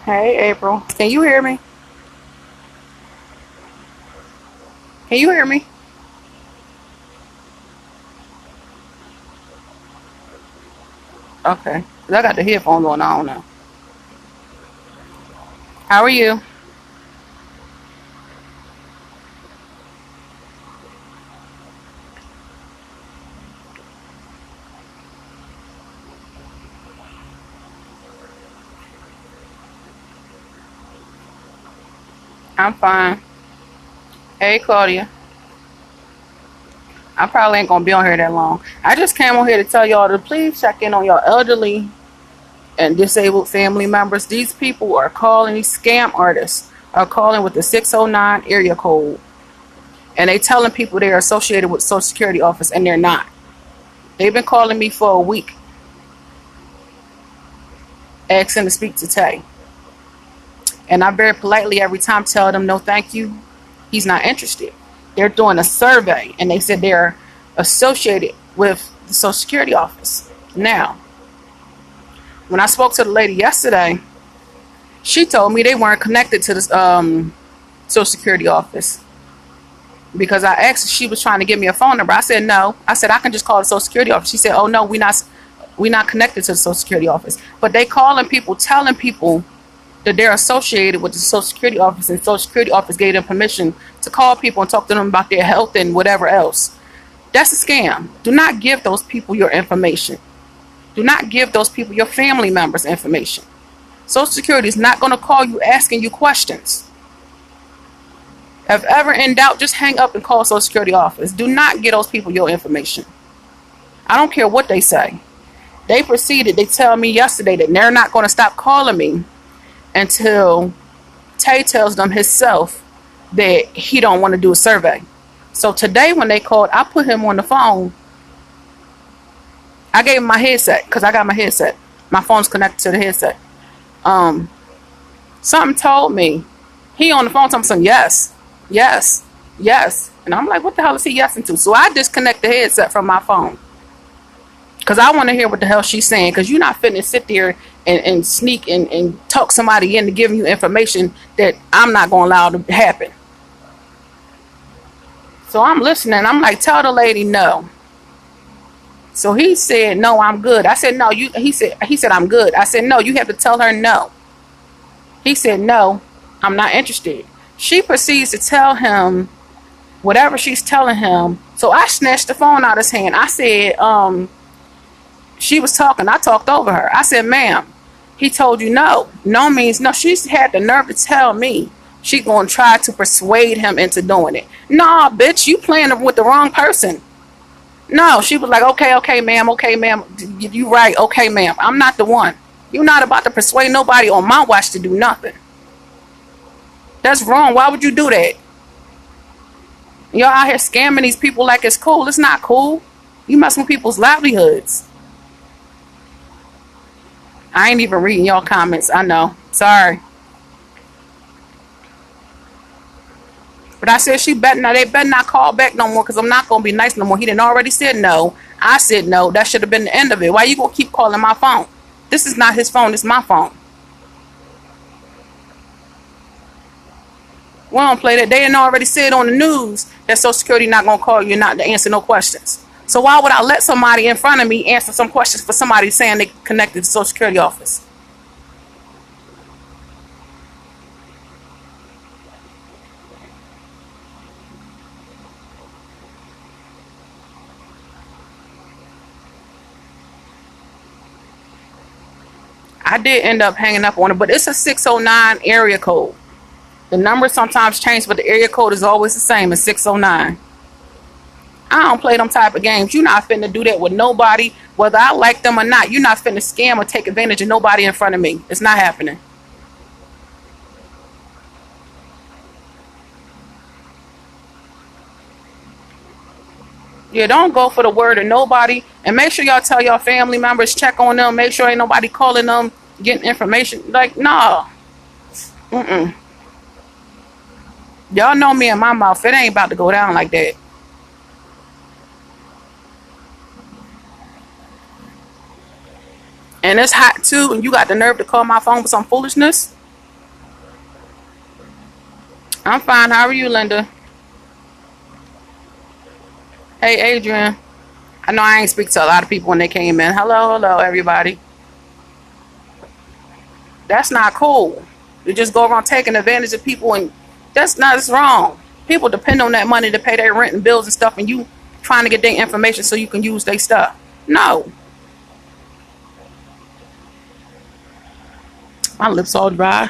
Hey, April. Can you hear me? Can you hear me? Okay. 'Cause I got the headphones on. I don't know. How are you? I'm fine. Hey, Claudia. I probably ain't gonna be on here that long. I just came on here to tell y'all to please check in on your elderly and disabled family members. These people are calling, these scam artists are calling with the 609 area code. And they telling people they're associated with Social Security office and they're not. They've been calling me for a week, asking to speak to Tay. And I very politely every time tell them no thank you. He's not interested. They're doing a survey and they said they're associated with the Social Security office. Now, when I spoke to the lady yesterday, she told me they weren't connected to the Social Security office because I asked if she was trying to give me a phone number. I said no. I said I can just call the Social Security office. She said, "Oh no, we not connected to the Social Security office." But they calling people, telling people that they're associated with the Social Security office, and Social Security office gave them permission to call people and talk to them about their health and whatever else. That's a scam. Do not give those people your information. Do not give those people your family members' information. Social Security is not going to call you asking you questions. If ever in doubt, just hang up and call Social Security office. Do not give those people your information. I don't care what they say. They proceeded, they tell me yesterday that they're not going to stop calling me until Tay tells them himself that he don't want to do a survey. So today when they called, I put him on the phone. I gave him my headset because I got my headset. My phone's connected to the headset. Um, Something told me he on the phone telling me something, yes, yes, yes. And I'm like, what the hell is he yesing to? So I disconnect the headset from my phone. Because I want to hear what the hell she's saying. Because you're not finna sit there and sneak and talk somebody into giving you information that I'm not going to allow to happen. So I'm listening. I'm like, tell the lady no. So he said, no, I'm good. I said, no, you. He said, I'm good. I said, no, you have to tell her no. He said, no, I'm not interested. She proceeds to tell him whatever she's telling him. So I snatched the phone out of his hand. I said, she was talking. I talked over her. I said, ma'am, he told you no. No means no. She's had the nerve to tell me she gonna try to persuade him into doing it. Nah, bitch, you playing with the wrong person. No, she was like, okay, ma'am, okay, ma'am. You right, okay, ma'am. I'm not the one. You're not about to persuade nobody on my watch to do nothing. That's wrong. Why would you do that? Y'all out here scamming these people like it's cool. It's not cool. You messing with people's livelihoods. I ain't even reading y'all comments. I know. Sorry. But I said they better not call back no more because I'm not gonna be nice no more. He didn't already said no. I said no. That should have been the end of it. Why you gonna keep calling my phone? This is not his phone, it's my phone. We don't play that. They didn't already said on the news that Social Security not gonna call you not to answer no questions. So why would I let somebody in front of me answer some questions for somebody saying they connected to the Social Security office? I did end up hanging up on it, but it's a 609 area code. The number sometimes change, but the area code is always the same as 609. I don't play them type of games. You're not finna do that with nobody, whether I like them or not. You're not finna scam or take advantage of nobody in front of me. It's not happening. Yeah, don't go for the word of nobody. And make sure y'all tell your family members, check on them, make sure ain't nobody calling them, getting information. Like, nah. Mm-mm. Y'all know me and my mouth. It ain't about to go down like that. And it's hot too, and you got the nerve to call my phone for some foolishness. I'm fine. How are you, Linda? Hey, Adrian. I know I ain't speak to a lot of people when they came in. Hello, hello, everybody. That's not cool. You just go around taking advantage of people, and that's wrong. People depend on that money to pay their rent and bills and stuff, and you trying to get their information so you can use their stuff. No, my lips all dry.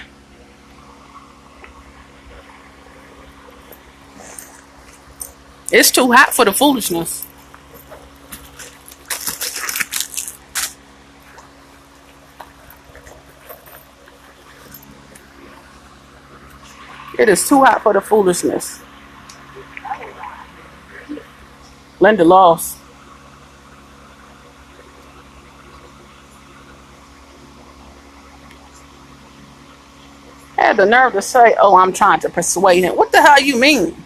It's too hot for the foolishness. It is too hot for the foolishness. Linda lost. Had the nerve to say, "Oh, I'm trying to persuade him." What the hell you mean?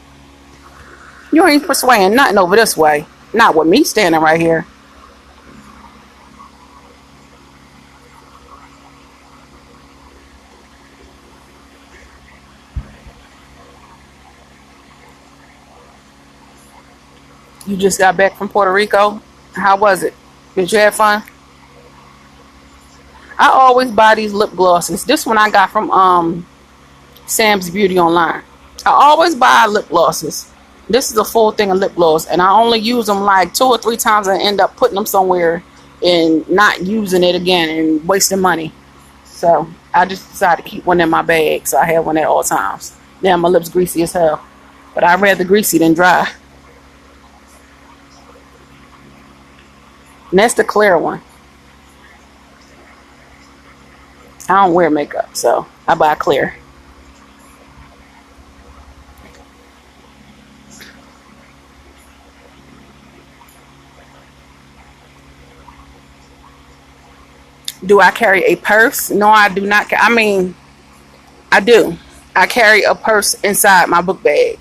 You ain't persuading nothing over this way. Not with me standing right here. You just got back from Puerto Rico. How was it? Did you have fun? I always buy these lip glosses. This one I got from Sam's Beauty online. I always buy lip glosses. This is a full thing of lip gloss, and I only use them like 2 or 3 times and end up putting them somewhere and not using it again and wasting money. So I just decided to keep one in my bag, so I have one at all times. Now my lips greasy as hell, but I'd rather greasy than dry. And that's the clear one. I don't wear makeup, so I buy clear. Do I carry a purse? No, I do not. I mean, I do. I carry a purse inside my book bag.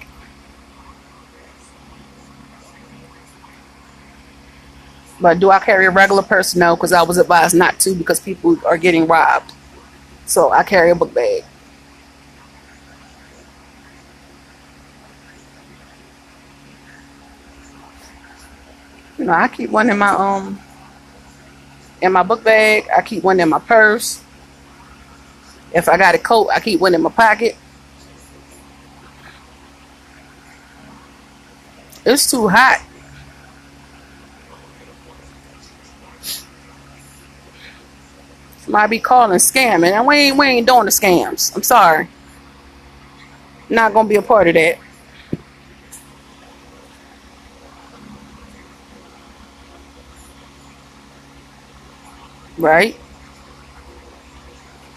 But do I carry a regular purse? No, because I was advised not to because people are getting robbed. So I carry a book bag. You know, I keep one in my book bag. I keep one in my purse. If I got a coat, I keep one in my pocket. It's too hot. Somebody be calling scamming, and we ain't doing the scams. I'm sorry. Not gonna be a part of that, right?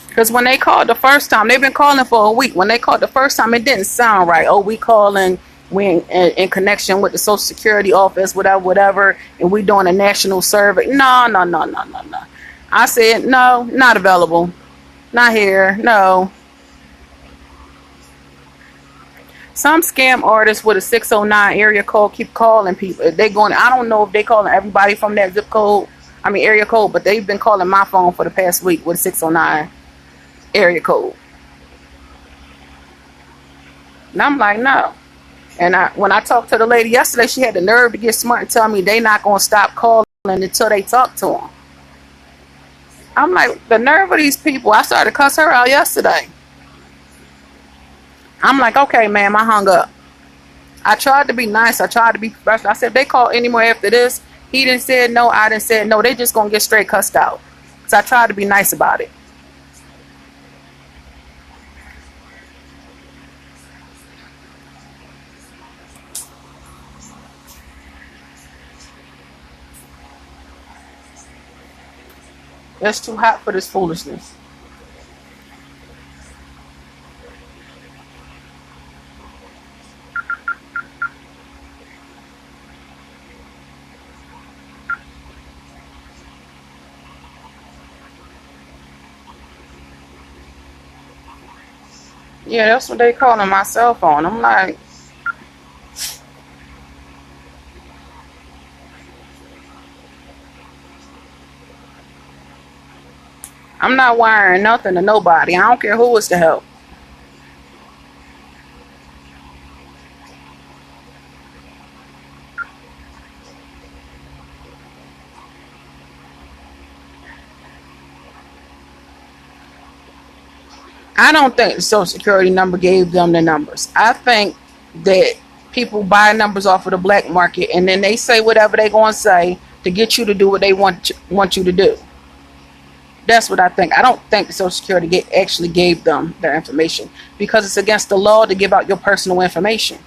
Because when they called the first time, they've been calling for a week. When they called the first time, it didn't sound right. Oh, we calling, we in connection with the Social Security office, whatever, whatever, and we doing a national survey. No, no, no, no, no, no. I said no, not available, not here. No. Some scam artists with a 609 area code keep calling people. They going. I don't know if they calling everybody from that zip code. I mean area code, but they've been calling my phone for the past week with a 609 area code. And I'm like, no. And when I talked to the lady yesterday, she had the nerve to get smart and tell me they not gonna stop calling until they talk to them. I'm like, the nerve of these people. I started to cuss her out yesterday. I'm like, okay, ma'am, I hung up. I tried to be nice. I tried to be professional. I said, if they call anymore after this, he didn't say no, I didn't say no. They just gonna get straight cussed out. So I tried to be nice about it. It's too hot for this foolishness. Yeah, that's what they calling my cell phone. I'm like, I'm not wiring nothing to nobody. I don't care who is to help. I don't think the Social Security number gave them the numbers. I think that people buy numbers off of the black market and then they say whatever they going to say to get you to do what they want you to do. That's what I think. I don't think the Social Security actually gave them their information because it's against the law to give out your personal information.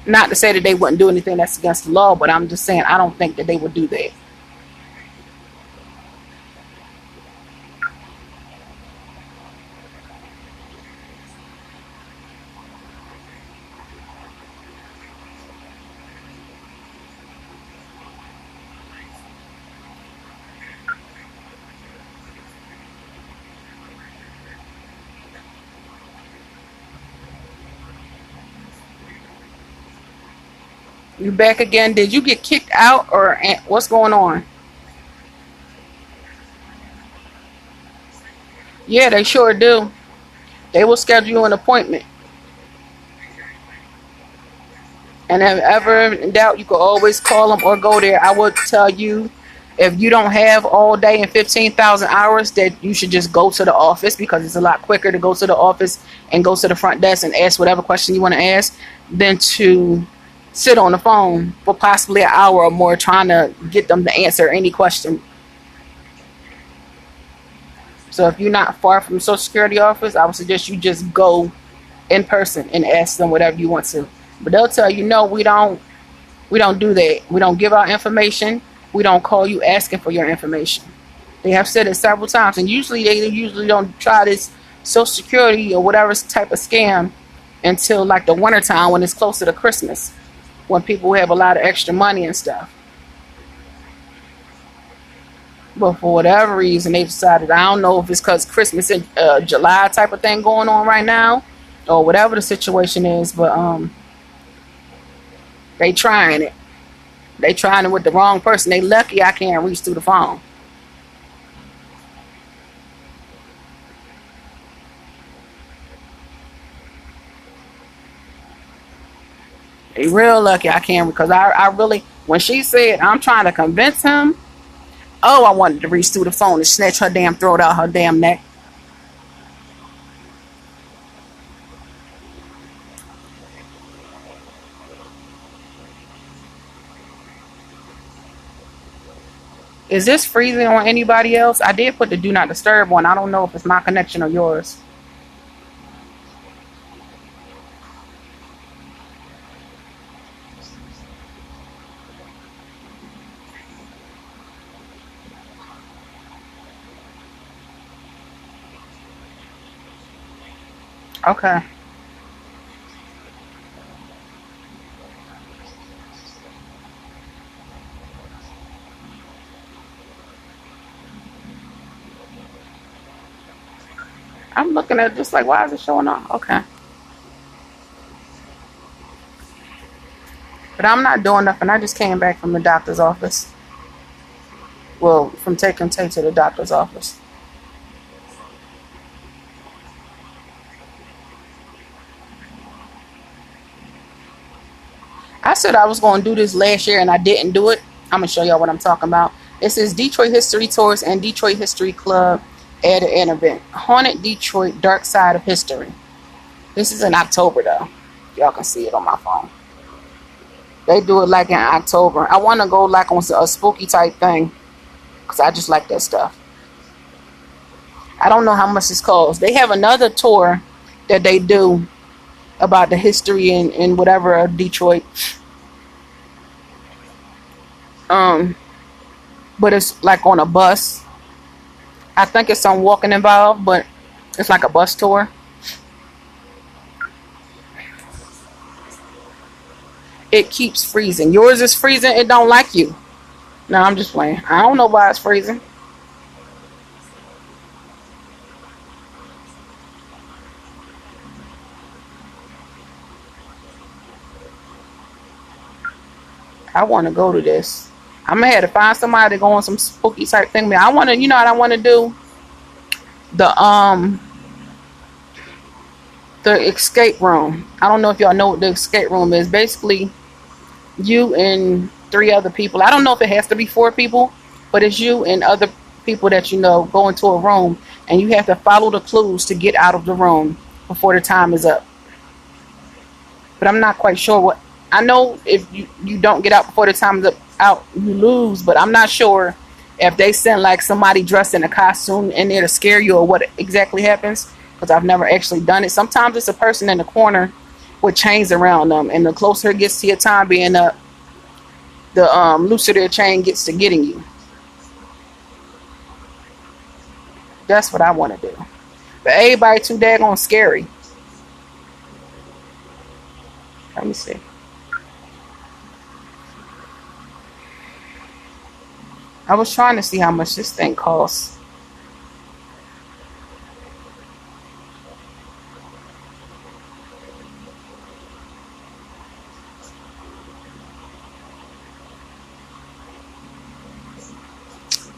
Not to say that they wouldn't do anything that's against the law, but I'm just saying I don't think that they would do that. You back again? Did you get kicked out or what's going on? Yeah, they sure do. They will schedule you an appointment. And if ever in doubt, you can always call them or go there. I would tell you if you don't have all day and 15,000 hours, that you should just go to the office because it's a lot quicker to go to the office and go to the front desk and ask whatever question you want to ask than to sit on the phone for possibly an hour or more trying to get them to answer any question. So if you're not far from the Social Security office, I would suggest you just go in person and ask them whatever you want to. But they'll tell you, no, we don't do that. We don't give out information. We don't call you asking for your information. They have said it several times, and usually they usually don't try this Social Security or whatever type of scam until like the wintertime when it's closer to Christmas, when people have a lot of extra money and stuff. But for whatever reason, they decided, I don't know if it's because Christmas in July type of thing going on right now, or whatever the situation is, but they trying it. They trying it with the wrong person. They lucky I can't reach through the phone. They real lucky I can't because I really when she said I'm trying to convince him, oh I wanted to reach through the phone and snatch her damn throat out her damn neck. Is this freezing on anybody else? I did put the do not disturb one. I don't know if it's my connection or yours. Okay. I'm looking at it just like why is it showing up? Okay. But I'm not doing nothing. I just came back from the doctor's office. Well, from taking Tay to the doctor's office. I said I was going to do this last year and I didn't do it. I'm going to show y'all what I'm talking about. It says Detroit History Tours and Detroit History Club added an event. Haunted Detroit Dark Side of History. This is in October though. Y'all can see it on my phone. They do it like in October. I want to go like on a spooky type thing because I just like that stuff. I don't know how much this costs. They have another tour that they do about the history and whatever of Detroit. Um, but it's like on a bus. I think it's some walking involved, but it's like a bus tour. It keeps freezing. Yours is freezing. It don't like you. No, I'm just playing. I don't know why it's freezing. I want to go to this. I'm gonna have to find somebody to go on some spooky type thing. I want to, you know what I want to do? The the escape room. I don't know if y'all know what the escape room is. Basically, you and three other people. I don't know if it has to be four people, but it's you and other people that you know go into a room and you have to follow the clues to get out of the room before the time is up. But I'm not quite sure what. I know if you don't get out before the time is up, out, you lose. But I'm not sure if they send like somebody dressed in a costume in there to scare you or what exactly happens. Because I've never actually done it. Sometimes it's a person in the corner with chains around them, and the closer it gets to your time being up, the looser their chain gets to getting you. That's what I want to do. But everybody too daggone scary. Let me see. I was trying to see how much this thing costs.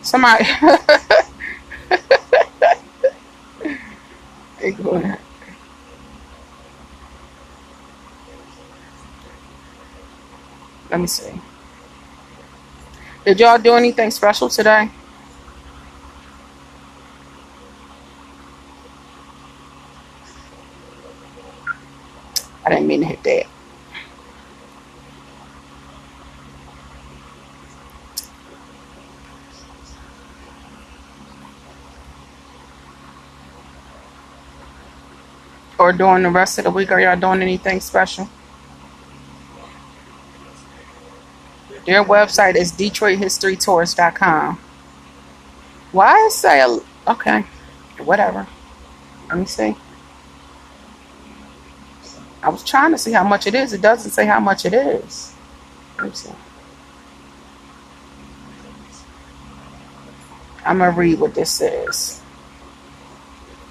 Somebody. Let me see. Did y'all do anything special today? I didn't mean to hit that. Or during the rest of the week, are y'all doing anything special? Their website is DetroitHistoryTours.com. Why is say okay? Whatever. Let me see. I was trying to see how much it is. It doesn't say how much it is. Let me see. I'm gonna read what this says.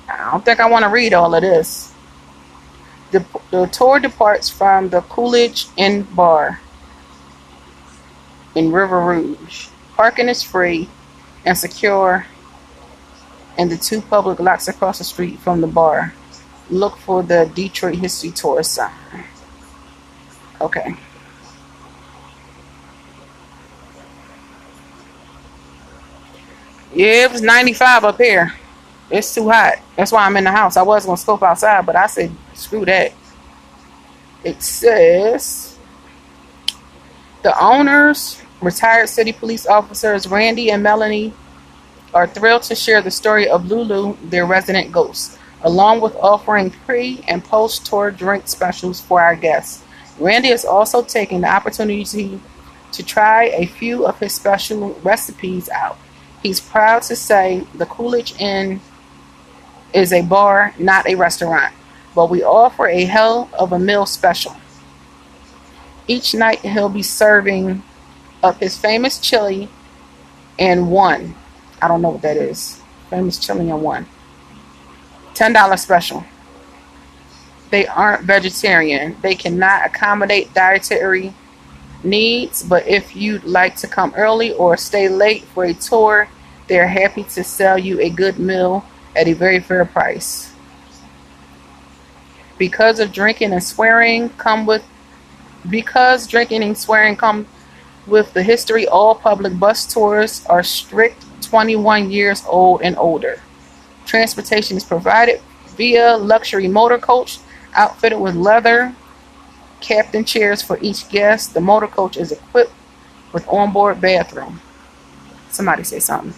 I don't think I want to read all of this. The tour departs from the Coolidge Inn Bar in River Rouge. Parking is free and secure, and the two public lots across the street from the bar. Look for the Detroit History Tour sign. Okay. Yeah, it was 95 up here. It's too hot. That's why I'm in the house. I was going to scope outside, but I said, screw that. It says, the owners, retired city police officers Randy and Melanie, are thrilled to share the story of Lulu, their resident ghost, along with offering pre- and post-tour drink specials for our guests. Randy is also taking the opportunity to try a few of his special recipes out. He's proud to say the Coolidge Inn is a bar, not a restaurant, but we offer a hell of a meal special. Each night he'll be serving up his famous chili and one. I don't know what that is. Famous chili and one. $10 special. They aren't vegetarian. They cannot accommodate dietary needs, but if you'd like to come early or stay late for a tour, they're happy to sell you a good meal at a very fair price. Because drinking and swearing come with the history, all public bus tours are strict 21 years old and older. Transportation is provided via luxury motor coach outfitted with leather captain chairs for each guest. The motor coach is equipped with onboard bathroom. Somebody say something.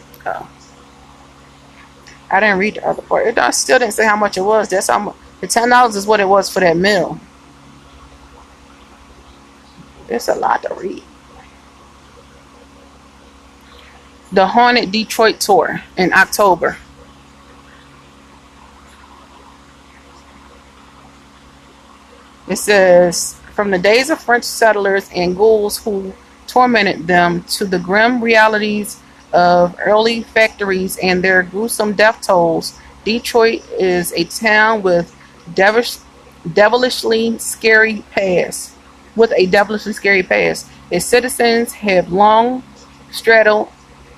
I didn't read the other part. It still didn't say how much it was. That's how much. The $10 is what it was for that meal. There's a lot to read. The Haunted Detroit Tour in October. It says, from the days of French settlers and ghouls who tormented them to the grim realities of early factories and their gruesome death tolls, Detroit is a town with devilishly scary past. Its citizens have long straddled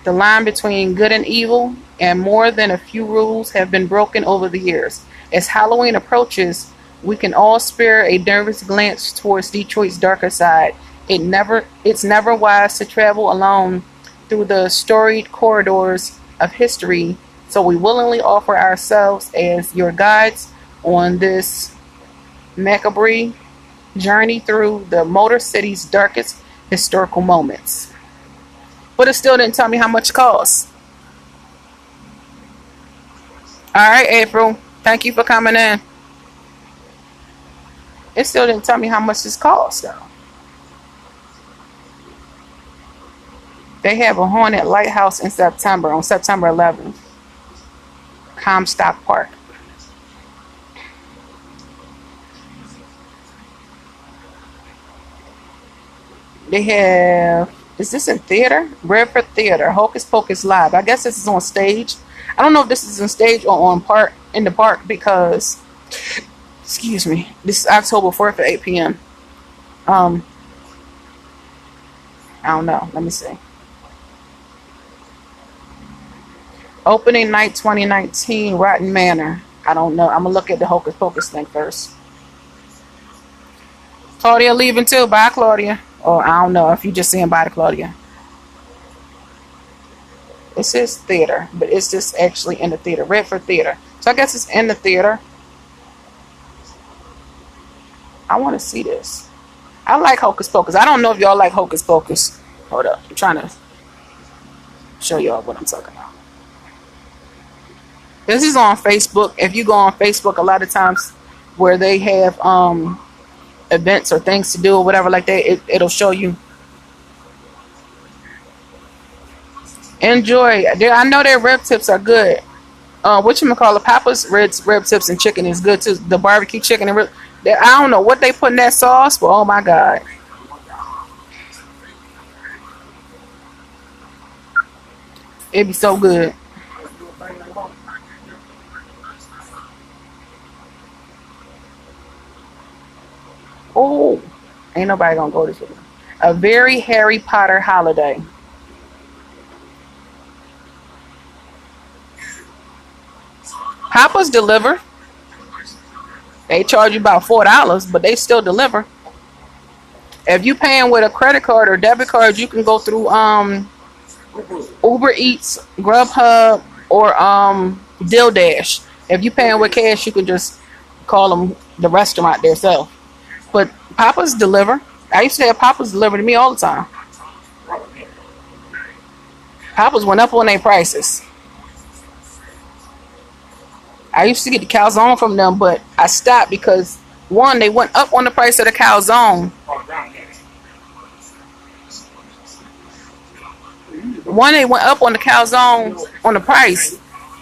the line between good and evil, and more than a few rules have been broken over the years. As Halloween approaches, we can all spare a nervous glance towards Detroit's darker side. It's never wise to travel alone through the storied corridors of history. So we willingly offer ourselves as your guides on this macabre journey through the Motor City's darkest historical moments. But it still didn't tell me how much it costs. All right, April. Thank you for coming in. It still didn't tell me how much this costs, though. They have a haunted lighthouse in September, on September 11th. Comstock Park. They have, is this in theater? Redford Theater, Hocus Pocus Live. I guess this is on stage. I don't know if this is on stage or on park, in the park, because, excuse me, this is October 4th at 8 p.m. Um, I don't know. Let me see. Opening night 2019, Rotten Manor. I don't know. I'm going to look at the Hocus Pocus thing first. Claudia leaving too. Bye, Claudia. Or I don't know if you just saying bye to Claudia. It says theater, but it's just actually in the theater. Redford Theater. So I guess it's in the theater. I want to see this. I like Hocus Pocus. I don't know if y'all like Hocus Pocus. Hold up. I'm trying to show y'all what I'm talking about. This is on Facebook. If you go on Facebook, a lot of times where they have events or things to do or whatever like that, it'll show you. Enjoy. I know their rib tips are good. Whatchamacallit, Papa's rib tips and chicken is good too. The barbecue chicken and rib. I don't know what they put in that sauce, but oh my God. It'd be so good. Oh, ain't nobody gonna go this way. A very Harry Potter holiday. Papa's deliver. They charge you about $4, but they still deliver. If you paying with a credit card or debit card, you can go through Uber Eats, Grubhub, or DoorDash. If you paying with cash, you can just call them the restaurant themselves. But Papa's deliver. I used to have Papa's deliver to me all the time. Papa's went up on their prices. I used to get the calzone from them, but I stopped because one, they went up on the price of the calzone. One, they went up on the calzone on the price,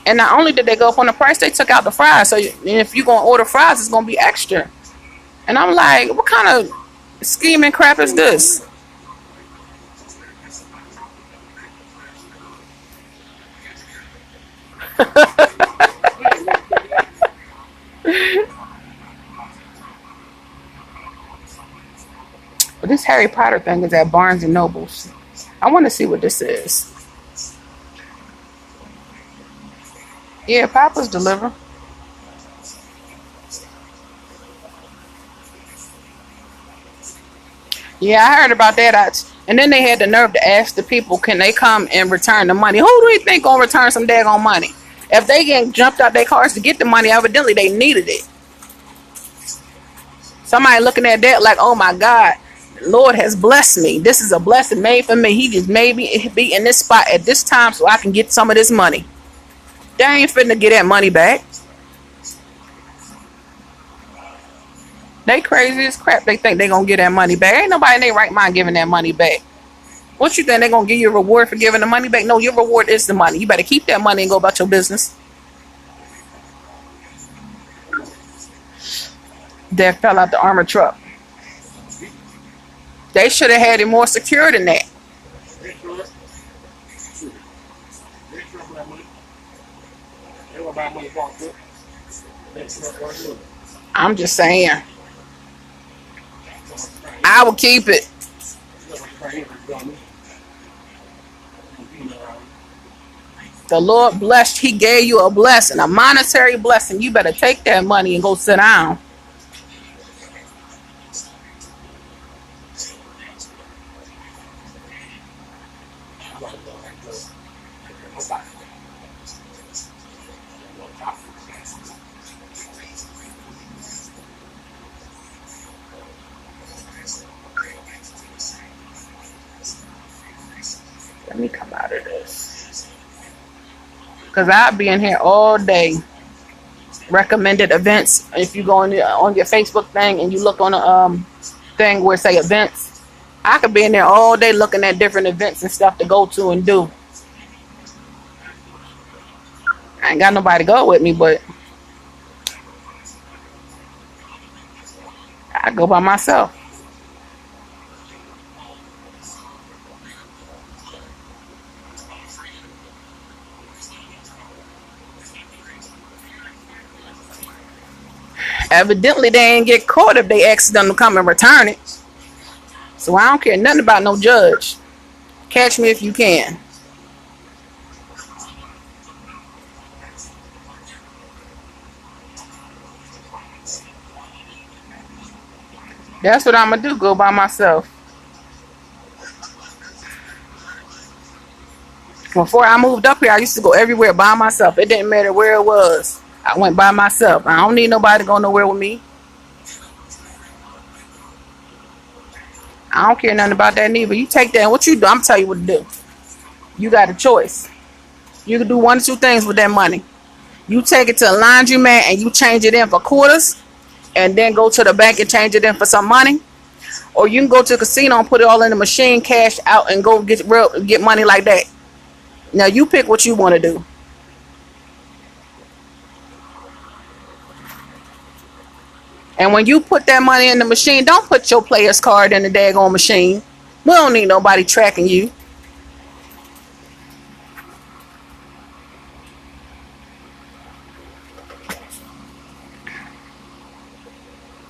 and not only did they go up on the price, they took out the fries. So if you're gonna order fries, it's gonna be extra. And I'm like, what kind of scheming crap is this? But this Harry Potter thing is at Barnes and Nobles. I want to see what this is. Yeah, Papa's deliver. Yeah, I heard about that. And then they had the nerve to ask the people, can they come and return the money? Who do you think gonna return some daggone money? If they get jumped out their cars to get the money, evidently they needed it. Somebody looking at that like, oh my God, Lord has blessed me. This is a blessing made for me. He just made me be in this spot at this time so I can get some of this money. They ain't finna get that money back. They crazy as crap. They think they gonna get that money back. Ain't nobody in their right mind giving that money back. What you think they gonna give you a reward for giving the money back? No, your reward is the money. You better keep that money and go about your business. That fell out the armored truck. They should have had it more secure than that. I'm just saying. I will keep it. The Lord blessed. He gave you a blessing, a monetary blessing. You better take that money and go sit down. me come out of this. Because I'll be in here all day. Recommended events. If you go on your Facebook thing and you look on a thing where it say events, I could be in there all day looking at different events and stuff to go to and do. I ain't got nobody to go with me, but I go by myself. Evidently, they ain't get caught if they asked them to come and return it. So I don't care nothing about no judge. Catch me if you can. That's what I'm gonna do. Go by myself. Before I moved up here, I used to go everywhere by myself. It didn't matter where it was. I went by myself. I don't need nobody to go nowhere with me. I don't care nothing about that neither. You take that and what you do, I'm gonna tell you what to do. You got a choice. You can do one or two things with that money. You take it to a laundromat and you change it in for quarters and then go to the bank and change it in for some money. Or you can go to the casino and put it all in the machine, cash out, and go get money like that. Now you pick what you want to do. And when you put that money in the machine, don't put your player's card in the daggone machine. We don't need nobody tracking you.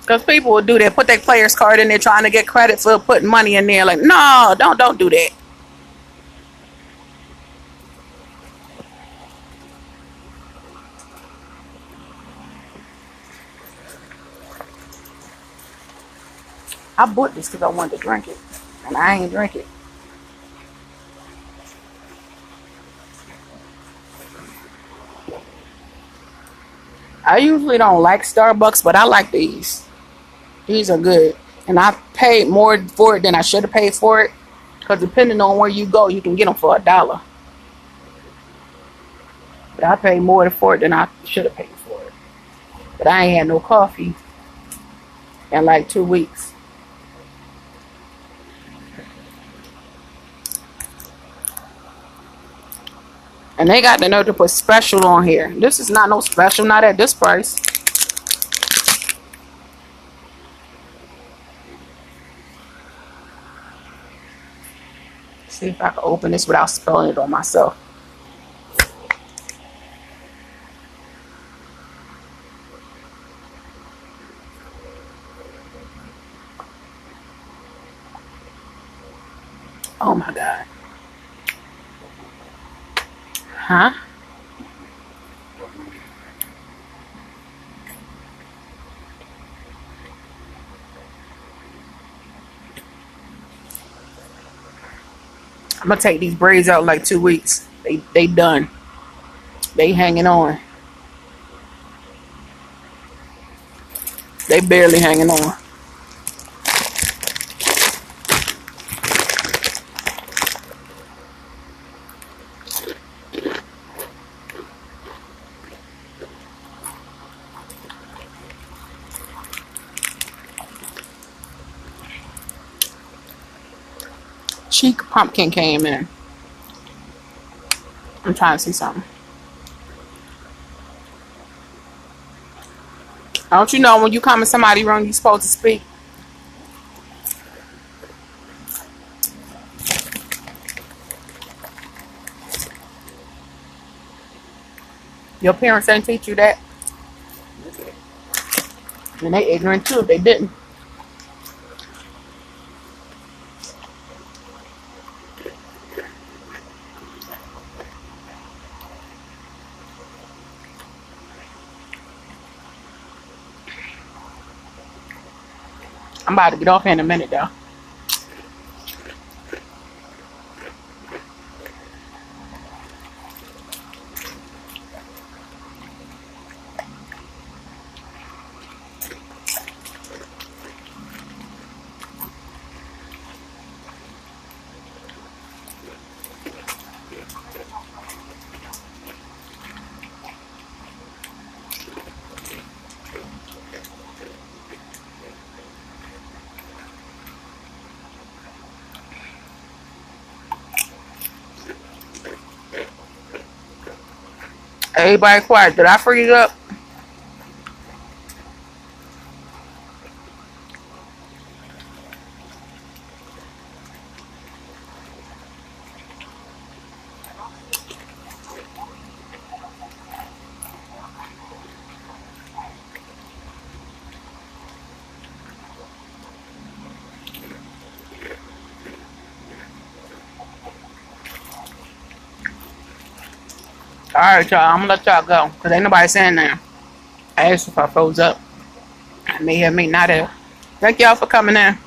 Because people will do that, put their player's card in there trying to get credit for putting money in there. Like, no, don't do that. I bought this because I wanted to drink it. And I ain't drink it. I usually don't like Starbucks, but I like these. These are good. And I paid more for it than I should have paid for it. Because depending on where you go, you can get them for $1. But I paid more for it than I should have paid for it. But I ain't had no coffee in like 2 weeks. And they got the nerve to put special on here. This is not no special, not at this price. See if I can open this without spilling it on myself. Oh my God. Huh? I'm gonna take these braids out in like 2 weeks. They done. They hanging on. They barely hanging on. Cheek pumpkin came in. I'm trying to see something. Don't you know when you come in somebody's room, you're supposed to speak? Your parents didn't teach you that? And they ignorant too if they didn't. I'm about to get off here in a minute though. Everybody quiet. Did I freeze up? Alright, y'all. I'm gonna let y'all go. Because ain't nobody saying that. I asked if I froze up. I may have, may not have. Thank y'all for coming in.